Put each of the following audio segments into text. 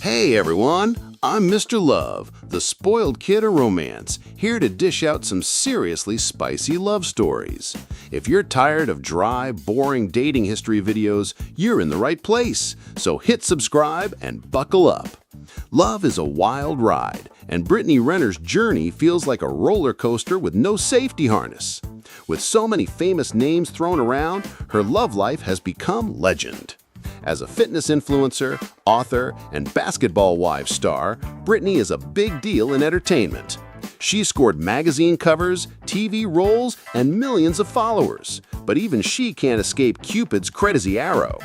Hey everyone, I'm Mr. Love, the spoiled kid of romance, here to dish out some seriously spicy love stories. If you're tired of dry, boring dating history videos, you're in the right place, so hit subscribe and buckle up. Love is a wild ride, and Brittany Renner's journey feels like a roller coaster with no safety harness. With so many famous names thrown around, her love life has become legend. As a fitness influencer, author, and Basketball Wives star, Brittany is a big deal in entertainment. She's scored magazine covers, TV roles, and millions of followers. But even she can't escape Cupid's crazy arrow.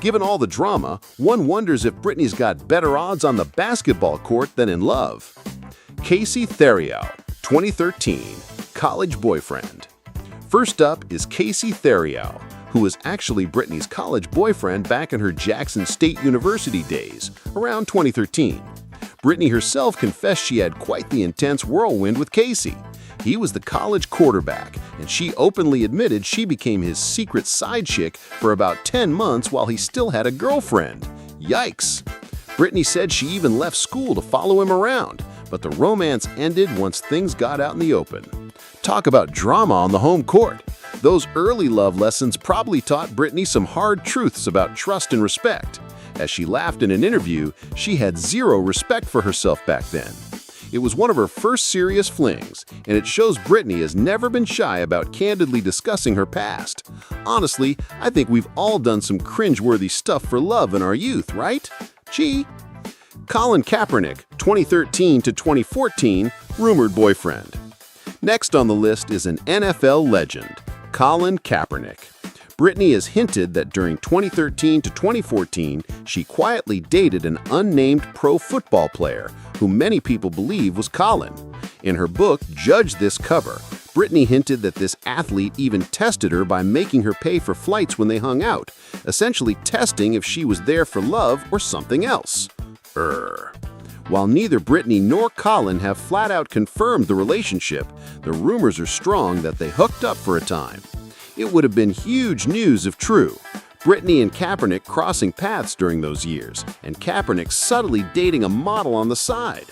Given all the drama, one wonders if Brittany's got better odds on the basketball court than in love. Casey Therriault, 2013, college boyfriend. First up is Casey Therriault, who was actually Brittany's college boyfriend back in her Jackson State University days, around 2013. Brittany herself confessed she had quite the intense whirlwind with Casey. He was the college quarterback, and she openly admitted she became his secret side chick for about 10 months while he still had a girlfriend. Yikes! Brittany said she even left school to follow him around, but the romance ended once things got out in the open. Talk about drama on the home court. Those early love lessons probably taught Brittany some hard truths about trust and respect. As she laughed in an interview, she had zero respect for herself back then. It was one of her first serious flings, and it shows Brittany has never been shy about candidly discussing her past. Honestly, I think we've all done some cringe-worthy stuff for love in our youth, right? Gee. Colin Kaepernick, 2013 to 2014, rumored boyfriend. Next on the list is an NFL legend, Colin Kaepernick. Brittany has hinted that during 2013 to 2014, she quietly dated an unnamed pro football player who many people believe was Colin. In her book, Judge This Cover, Brittany hinted that this athlete even tested her by making her pay for flights when they hung out, essentially testing if she was there for love or something else. While neither Brittany nor Colin have flat-out confirmed the relationship, the rumors are strong that they hooked up for a time. It would have been huge news if true. Brittany and Kaepernick crossing paths during those years, and Kaepernick subtly dating a model on the side.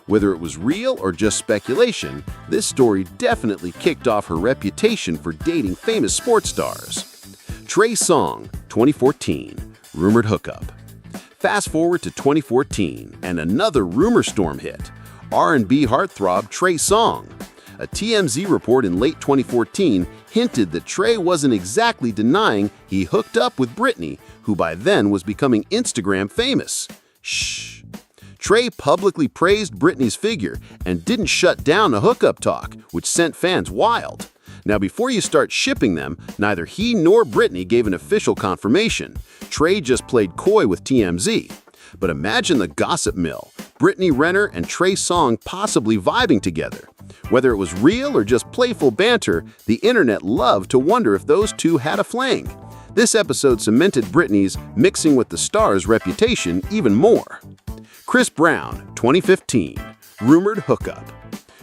Whether it was real or just speculation, this story definitely kicked off her reputation for dating famous sports stars. Trey Songz, 2014, rumored hookup. Fast forward to 2014, and another rumor storm hit. R&B heartthrob Trey Songz. A TMZ report in late 2014 hinted that Trey wasn't exactly denying he hooked up with Brittany, who by then was becoming Instagram famous. Shh. Trey publicly praised Brittany's figure and didn't shut down the hookup talk, which sent fans wild. Now, before you start shipping them, neither he nor Brittany gave an official confirmation. Trey just played coy with TMZ. But imagine the gossip mill. Brittany Renner and Trey Songz possibly vibing together. Whether it was real or just playful banter, the internet loved to wonder if those two had a fling. This episode cemented Brittany's mixing with the stars reputation even more. Chris Brown, 2015, rumored hookup.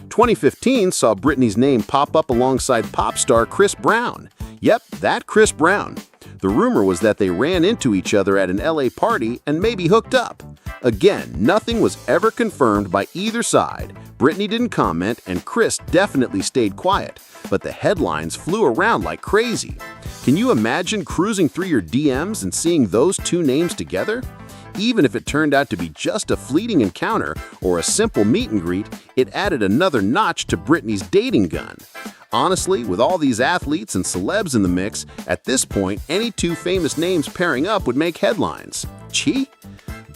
2015 saw Brittany's name pop up alongside pop star Chris Brown. Yep, that Chris Brown. The rumor was that they ran into each other at an LA party and maybe hooked up. Again, nothing was ever confirmed by either side. Brittany didn't comment and Chris definitely stayed quiet, but the headlines flew around like crazy. Can you imagine cruising through your DMs and seeing those two names together? Even if it turned out to be just a fleeting encounter or a simple meet and greet, it added another notch to Brittany's dating gun. Honestly, with all these athletes and celebs in the mix, at this point, any two famous names pairing up would make headlines. Gee?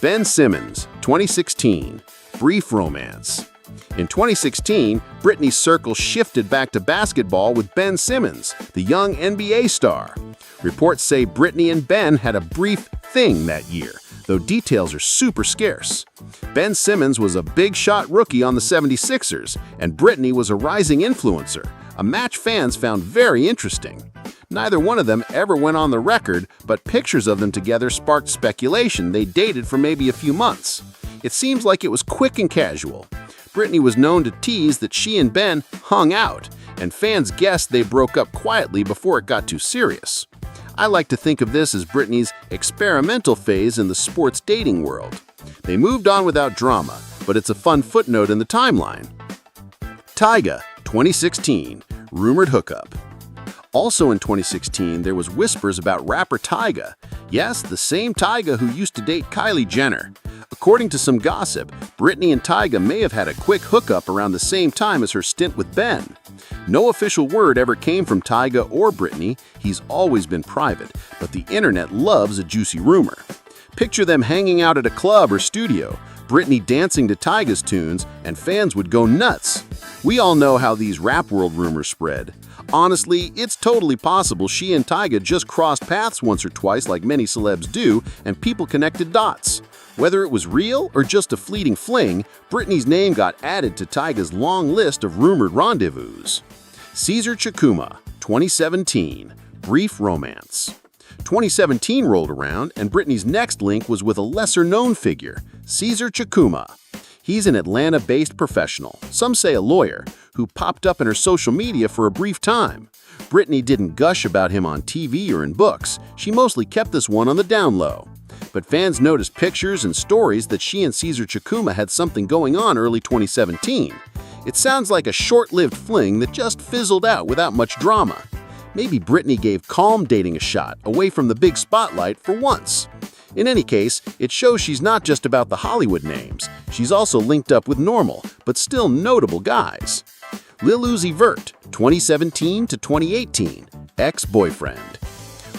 Ben Simmons, 2016, brief romance. In 2016, Brittany's circle shifted back to basketball with Ben Simmons, the young NBA star. Reports say Brittany and Ben had a brief thing that year, though details are super scarce. Ben Simmons was a big-shot rookie on the 76ers, and Brittany was a rising influencer, a match fans found very interesting. Neither one of them ever went on the record, but pictures of them together sparked speculation they dated for maybe a few months. It seems like it was quick and casual. Brittany was known to tease that she and Ben hung out, and fans guessed they broke up quietly before it got too serious. I like to think of this as Brittany's experimental phase in the sports dating world. They moved on without drama, but it's a fun footnote in the timeline. Tyga, 2016, rumored hookup. Also in 2016, there was whispers about rapper Tyga. Yes, the same Tyga who used to date Kylie Jenner. According to some gossip, Brittany and Tyga may have had a quick hookup around the same time as her stint with Ben. No official word ever came from Tyga or Brittany. He's always been private, but the internet loves a juicy rumor. Picture them hanging out at a club or studio, Brittany dancing to Tyga's tunes, and fans would go nuts. We all know how these rap world rumors spread. Honestly, it's totally possible she and Tyga just crossed paths once or twice like many celebs do, and people connected dots. Whether it was real or just a fleeting fling, Brittany's name got added to Tyga's long list of rumored rendezvous. Caesar Chukwuma, 2017, brief romance. 2017 rolled around, and Brittany's next link was with a lesser-known figure, Caesar Chukwuma. He's an Atlanta-based professional, some say a lawyer, who popped up in her social media for a brief time. Brittany didn't gush about him on TV or in books. She mostly kept this one on the down low. But fans noticed pictures and stories that she and Caesar Chukwuma had something going on early 2017. It sounds like a short-lived fling that just fizzled out without much drama. Maybe Brittany gave calm dating a shot, away from the big spotlight for once. In any case, it shows she's not just about the Hollywood names. She's also linked up with normal, but still notable guys. Lil Uzi Vert, 2017 to 2018, ex-boyfriend.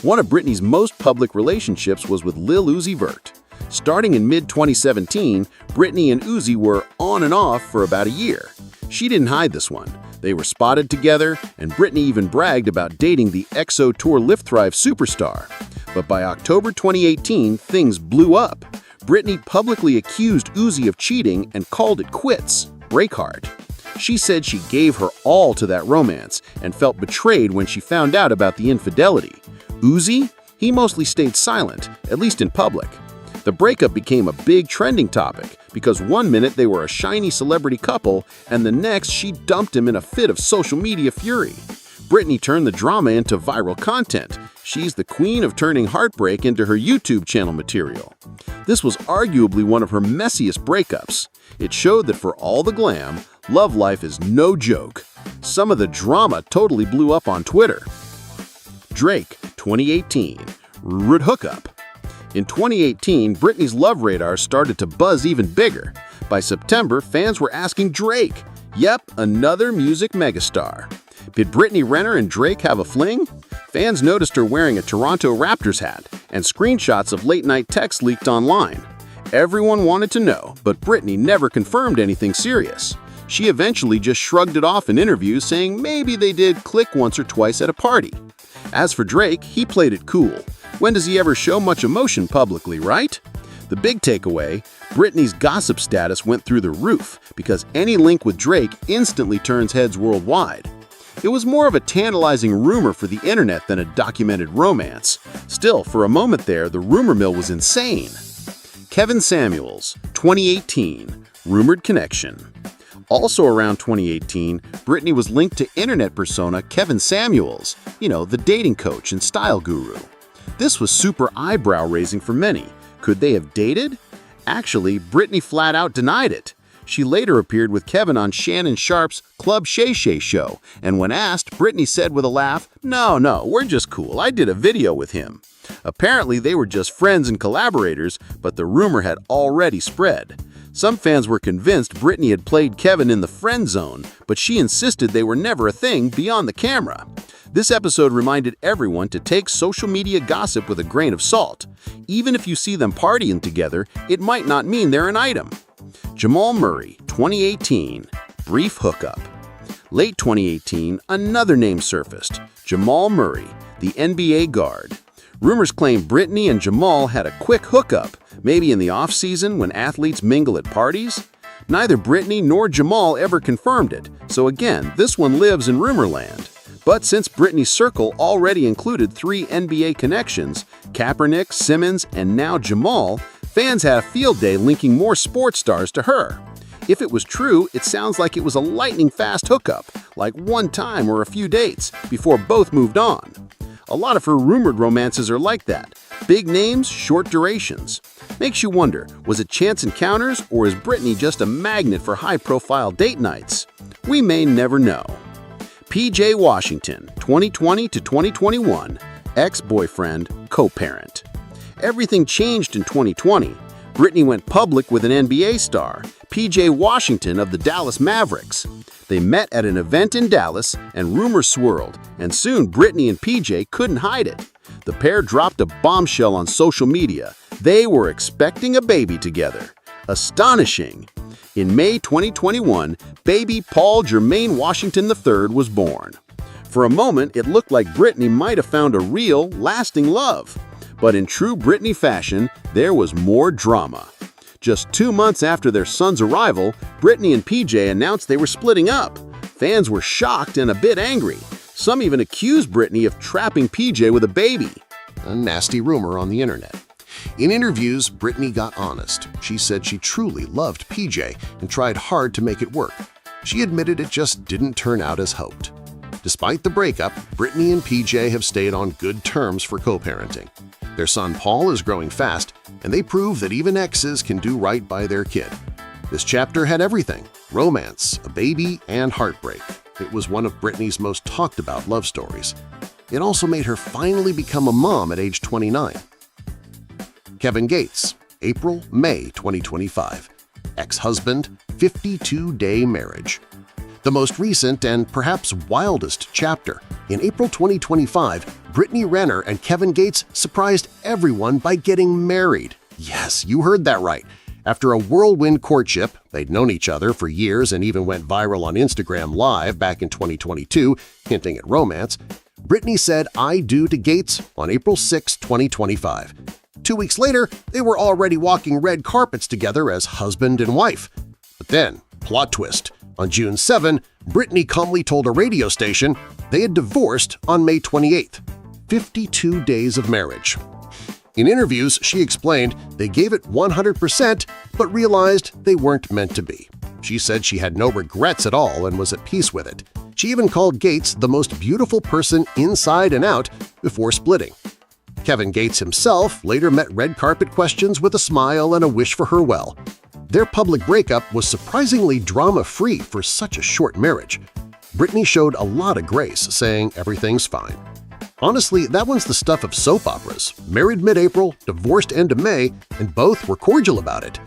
One of Brittany's most public relationships was with Lil Uzi Vert. Starting in mid-2017, Brittany and Uzi were on and off for about a year. She didn't hide this one. They were spotted together, and Brittany even bragged about dating the EXO Tour Live Thrive superstar. But by October 2018, things blew up. Brittany publicly accused Uzi of cheating and called it quits. Break hard. She said she gave her all to that romance and felt betrayed when she found out about the infidelity. Uzi? He mostly stayed silent, at least in public. The breakup became a big trending topic because one minute they were a shiny celebrity couple and the next she dumped him in a fit of social media fury. Brittany turned the drama into viral content. She's the queen of turning heartbreak into her YouTube channel material. This was arguably one of her messiest breakups. It showed that for all the glam, love life is no joke. Some of the drama totally blew up on Twitter. Drake, 2018, rumored hookup. In 2018, Britney's love radar started to buzz even bigger. By September, fans were asking Drake. Yep, another music megastar. Did Brittany Renner and Drake have a fling? Fans noticed her wearing a Toronto Raptors hat, and screenshots of late-night texts leaked online. Everyone wanted to know, but Brittany never confirmed anything serious. She eventually just shrugged it off in interviews, saying maybe they did click once or twice at a party. As for Drake, he played it cool. When does he ever show much emotion publicly, right? The big takeaway, Britney's gossip status went through the roof because any link with Drake instantly turns heads worldwide. It was more of a tantalizing rumor for the internet than a documented romance. Still, for a moment there, the rumor mill was insane. Kevin Samuels, 2018, rumored connection. Also around 2018, Brittany was linked to internet persona Kevin Samuels, the dating coach and style guru. This was super eyebrow-raising for many. Could they have dated? Actually, Brittany flat out denied it. She later appeared with Kevin on Shannon Sharp's Club Shay Shay show, and when asked, Brittany said with a laugh, No, we're just cool. I did a video with him." Apparently, they were just friends and collaborators, but the rumor had already spread. Some fans were convinced Brittany had played Kevin in the friend zone, but she insisted they were never a thing beyond the camera. This episode reminded everyone to take social media gossip with a grain of salt. Even if you see them partying together, it might not mean they're an item. Jamal Murray, 2018, brief hookup. Late 2018, another name surfaced, Jamal Murray, the NBA guard. Rumors claim Brittany and Jamal had a quick hookup, maybe in the off-season when athletes mingle at parties. Neither Brittany nor Jamal ever confirmed it, so again, this one lives in rumorland. But since Brittany's circle already included 3 NBA connections, Kaepernick, Simmons, and now Jamal, fans had a field day linking more sports stars to her. If it was true, it sounds like it was a lightning-fast hookup, like one time or a few dates, before both moved on. A lot of her rumored romances are like that. Big names, short durations. Makes you wonder, was it chance encounters or is Brittany just a magnet for high-profile date nights? We may never know. P.J. Washington, 2020 to 2021, ex-boyfriend, co-parent. Everything changed in 2020. Brittany went public with an NBA star, P.J. Washington of the Dallas Mavericks. They met at an event in Dallas and rumors swirled, and soon Brittany and P.J. couldn't hide it. The pair dropped a bombshell on social media. They were expecting a baby together. Astonishing! In May 2021, baby Paul Jermaine Washington III was born. For a moment, it looked like Brittany might have found a real, lasting love. But in true Brittany fashion, there was more drama. Just 2 months after their son's arrival, Brittany and PJ announced they were splitting up. Fans were shocked and a bit angry. Some even accused Brittany of trapping PJ with a baby. A nasty rumor on the internet. In interviews, Brittany got honest. She said she truly loved PJ and tried hard to make it work. She admitted it just didn't turn out as hoped. Despite the breakup, Brittany and PJ have stayed on good terms for co-parenting. Their son Paul is growing fast, and they prove that even exes can do right by their kid. This chapter had everything: romance, a baby, and heartbreak. It was one of Brittany's most talked about love stories. It also made her finally become a mom at age 29. Kevin Gates, April-May 2025. Ex-husband, 52-day marriage. The most recent and perhaps wildest chapter. In April 2025, Brittany Renner and Kevin Gates surprised everyone by getting married. Yes, you heard that right. After a whirlwind courtship, they'd known each other for years and even went viral on Instagram Live back in 2022, hinting at romance, Brittany said "I do" to Gates on April 6, 2025. 2 weeks later, they were already walking red carpets together as husband and wife. But then, plot twist, on June 7, Brittany calmly told a radio station they had divorced on May 28th. 52 days of marriage. In interviews, she explained they gave it 100% but realized they weren't meant to be. She said she had no regrets at all and was at peace with it. She even called Gates the most beautiful person inside and out before splitting. Kevin Gates himself later met red carpet questions with a smile and a wish for her well. Their public breakup was surprisingly drama-free for such a short marriage. Brittany showed a lot of grace, saying everything's fine. Honestly, that one's the stuff of soap operas. Married mid-April, divorced end of May, and both were cordial about it.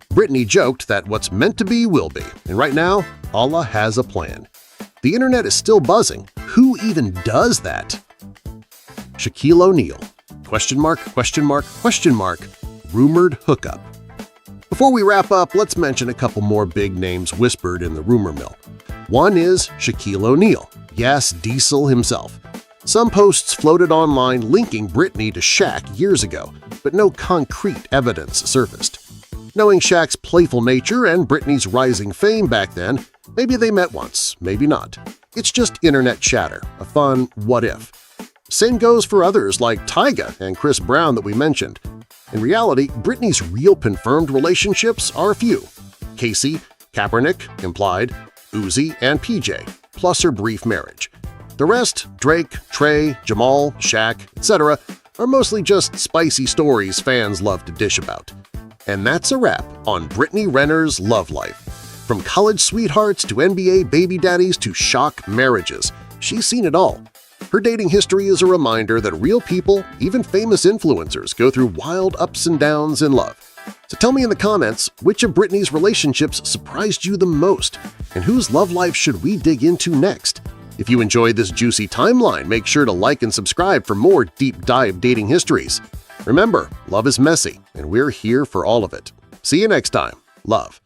Brittany joked that what's meant to be will be, and right now, Allah has a plan. The internet is still buzzing. Who even does that? Shaquille O'Neal. Question mark, question mark, question mark. Rumored hookup. Before we wrap up, let's mention a couple more big names whispered in the rumor mill. One is Shaquille O'Neal. Yes, Diesel himself. Some posts floated online linking Brittany to Shaq years ago, but no concrete evidence surfaced. Knowing Shaq's playful nature and Brittany's rising fame back then, maybe they met once, maybe not. It's just internet chatter, a fun what if. Same goes for others like Tyga and Chris Brown that we mentioned. In reality, Brittany's real confirmed relationships are a few: Casey, Kaepernick, implied, Uzi, and PJ, plus her brief marriage. The rest, Drake, Trey, Jamal, Shaq, etc., are mostly just spicy stories fans love to dish about. And that's a wrap on Brittany Renner's love life. From college sweethearts to NBA baby daddies to shock marriages, she's seen it all. Her dating history is a reminder that real people, even famous influencers, go through wild ups and downs in love. So tell me in the comments which of Brittany's relationships surprised you the most, and whose love life should we dig into next? If you enjoyed this juicy timeline, make sure to like and subscribe for more deep dive dating histories. Remember, love is messy, and we're here for all of it. See you next time. Love.